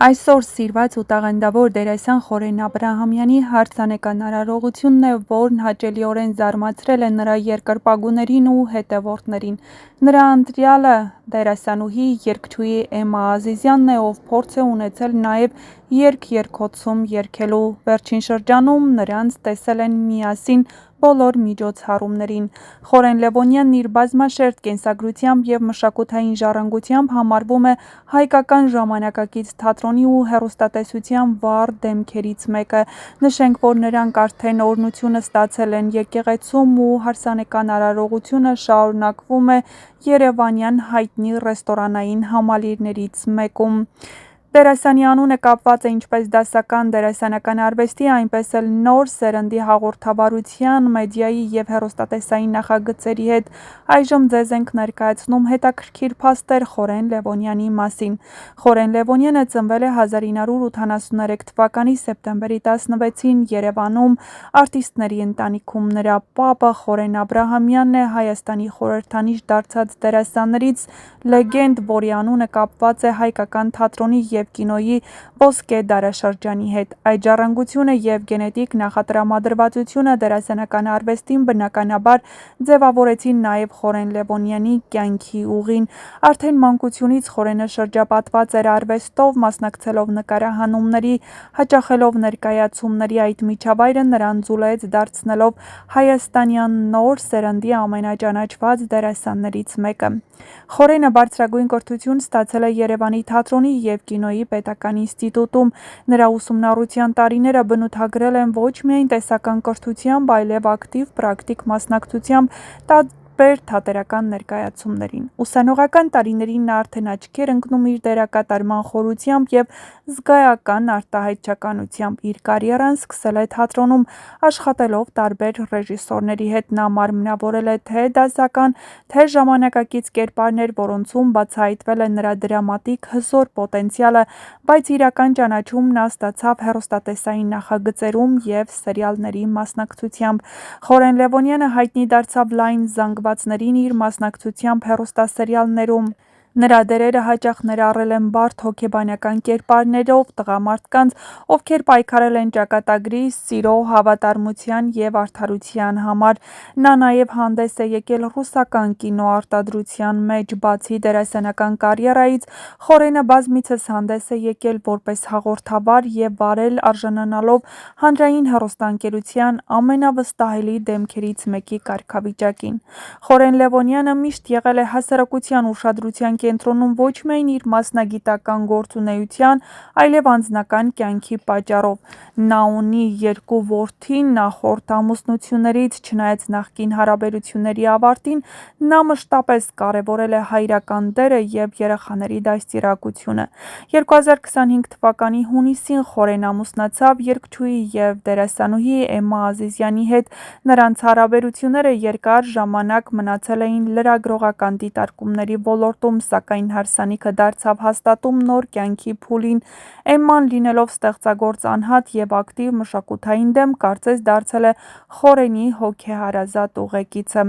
Այսօր սիրված ու տաղանդավոր դերասան Խորեն Աբրահամյանի հարսանեկան արարողությունն է, որն հաճելիորեն զարմացրել է նրա երկրպագուներին ու հետևորդներին։ Նրա ընտրյալը դերասանուհի, երգչուհի Էմմա Ազիզյանն է, ով փորձ է ունեցել նաև երգ-երգոցում երգելու։ Վերջին շրջանում նրանց տեսել են միասին բոլոր միջոցառումներին։ Խորեն Լևոնյանն իր բազմաշերտ կենսագրությամբ և մշակութային ժառանգությամբ համարվում է հայկական ժամանակակից թատրոնի ու հեռուստատեսության վառ դեմքերից մեկը։ Նշենք, որ նրանք արդեն օրհնությունը ստացել են եկեղեցում ու հարսանեկան արարողությունը շարունակվում է երևանյան հայտնի ռեստորանային համալիրներից մեկում։ Դերասանի անունը կապված է ինչպես դասական դերասանական արվեստի, այնպես էլ նոր սերնդի հաղորդավարության, մեդիայի և հեռուստատեսային նախագծերի հետ։ Այժմ ձեզ ենք ներկայացնում հետաքրքիր փաստեր Խորեն Լևոնյանի մասին։ Խորեն Լևոնյանը ծնվել է 1983 թվականի սեպտեմբերի 16-ին Երևանում արտիստների ընտանիքում։ Նրա պապը Խորեն Աբրահամյանն է, Հայաստանի խորհրդանիշ դարձած դերասաններից լեգենդ, որի անունը կապված է հայկական թատրոնի և կինոյի ոսկե դարաշրջանի հետ։ Այդ ժառանգությունը և գենետիկ նախատրամադրվածությունը դերասանական արվեստին բնականաբար ձևավորեցին նաև Խորեն Լևոնյանի կյանքի ուղին։ Արդեն մանկությունից Խորենը շրջապատված էր արվեստով, մասնակցելով նկարահանումների, հաճախելով ներկայացումների։ Այդ միջավայրը նրան ձուլեց, դարձնելով հայաստանյան նոր սերնդի ամենաճանաչված դերասաններից մեկը։ Խորենը բարձրագույն կրթություն ստացել է Երևանի թատրոնի և կինոյի պետական ինստիտուտում։ Նրա ուսումնառության տարիները բնութագրել են ոչ միայն տեսական կրթությամբ, այլև ակտիվ պրակտիկ մասնակցությամբ տարբեր թատերական ներկայացումներին։ Ուսանողական տարիներին նա արդեն աչքի էր ընկնում իր դերակատարման խորությամբ և զգայական արտահայտչականությամբ։ Իր կարիերան սկսել է թատրոնում, աշխատելով տարբեր ռեժիսորների հետ։ Նա մարմնավորել է թե դասական, թե ժամանակակից կերպարներ, որոնցում բացահայտվել է նրա դրամատիկ հզոր պոտենցիալը, բայց իրական ճանաչում նա ստացավ հեռուստատեսային նախագծերում և սերիալների մասնակցությամբ։ Խորեն Լևոնյանը հայտնի դարձավ լայն զանգվածներին իր մասնակցությամբ հեռուստասերիալներում։ Նրա դերերը հաճախ ներառել են բարդ հոգեբանական կերպարներով տղամարդկանց, ովքեր պայքարել են ճակատագրի, սիրո, հավատարմության և արդարության համար։ Նա նաև հանդես է եկել ռուսական կինոարտադրության մեջ։ Բացի դերասանական կարիերայից, Խորենը բազմիցս հանդես է եկել որպես հաղորդավար և վարել, արժանանալով հանրային հեռուստաընկերության ամենավստահելի դեմքերից մեկի կարգավիճակին։ Խորեն Լևոնյանը միշտ եղել է հասարակության ուշադրության կենտրոնում ոչ միայն իր մասնագիտական գործունեության, այլև անձնական կյանքի պատճառով։ Նա ունի 2 որդի։ Նախորդ ամուսնություններից, չնայած նախկին հարաբերությունների ավարտին, նա մշտապես կարևորել է հայրական դերը և երեխաների դաստիարակությունը։ 2025 թվականի հունիսին Խորեն ամուսնացավ երգչուհի և դերասանուհի Էմմա Ազիզյանի հետ։ Նրանց հարաբերությունները երկար ժամանակ մնացել էին լրագրողական դիտարկումների ոլորտում, սակայն հարսանիքը դարձավ հաստատում նոր կյանքի փուլին։ Էմման, լինելով ստեղծագործ անհատ և ակտիվ մշակութային դեմ, կարծես դարձել է Խորենի հոգեհարազատ ուղեկիցը։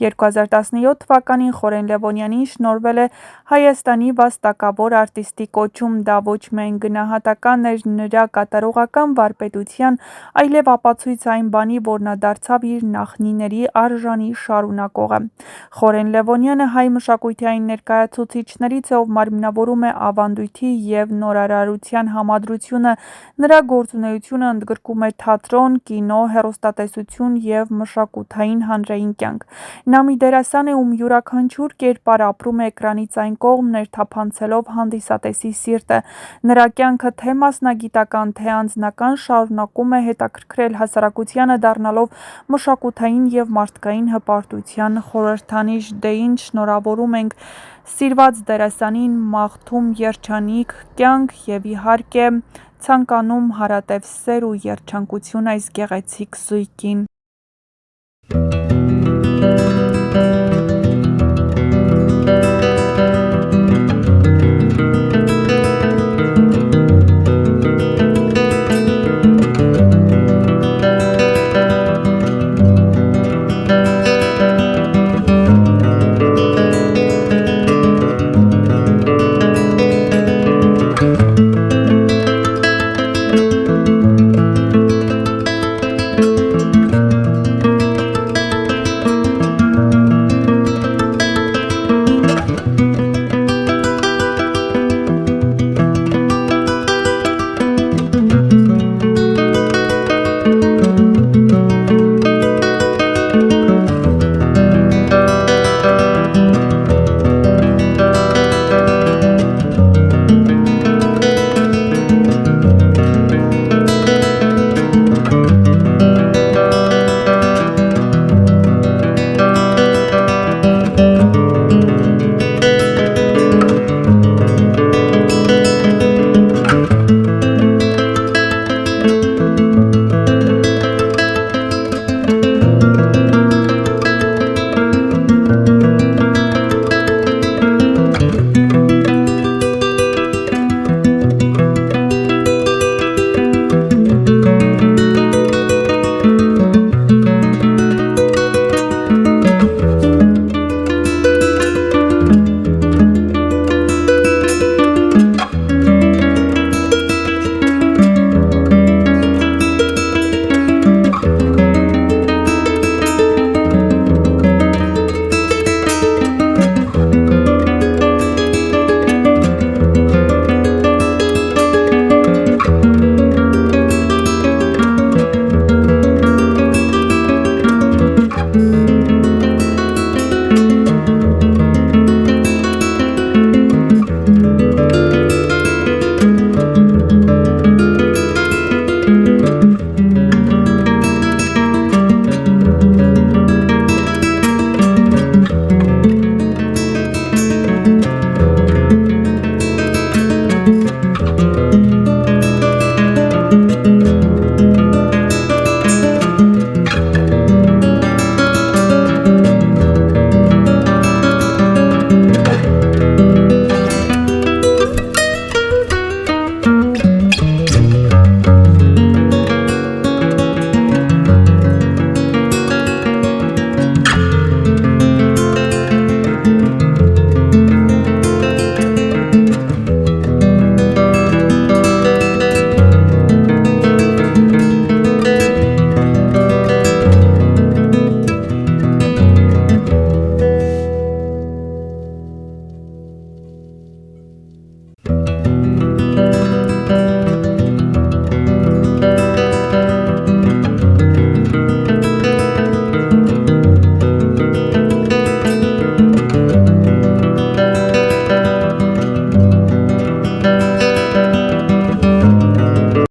2017 թվականին Խորեն Լևոնյանին շնորհվել է Հայաստանի վաստակավոր արտիստի կոչում։ Դա ոչ միայն գնահատական էր նրա կատարողական վարպետության, այլև ապացույց այն բանի, որ նա դարձավ իր նախնիների արժանի շարունակողը։ Խորեն Լևոնյանը հայ մշակույթի այն ներկայացուցիչներից է, ով մարմնավորում է ավանդույթի և նորարարության համադրությունը։ Նրա գործունեությունը ընդգրկում է թատրոն, կինո, հեռուստատեսություն և մշակութային հանրային կյանք։ Նա մի դերասան է, ում յուրաքանչյուր կերպար ապրում է էկրանից այն կողմ, ներթափանցելով հանդիսատեսի սիրտը։ Նրա կյանքը թե մասնագիտական, թե անձնական շարունակում է հետաքրքրել հասարակությանը, դառնալով մշակութային և մարդկային հպարտության խորհրդանիշ։ Դե ինչ, շնորհավորում ենք սիրված դերասանին, մաղթում երջանիկ կյանք և իհարկե ցանկանում հարատև սեր ու երջանկություն այս գեղեցիկ զույգին։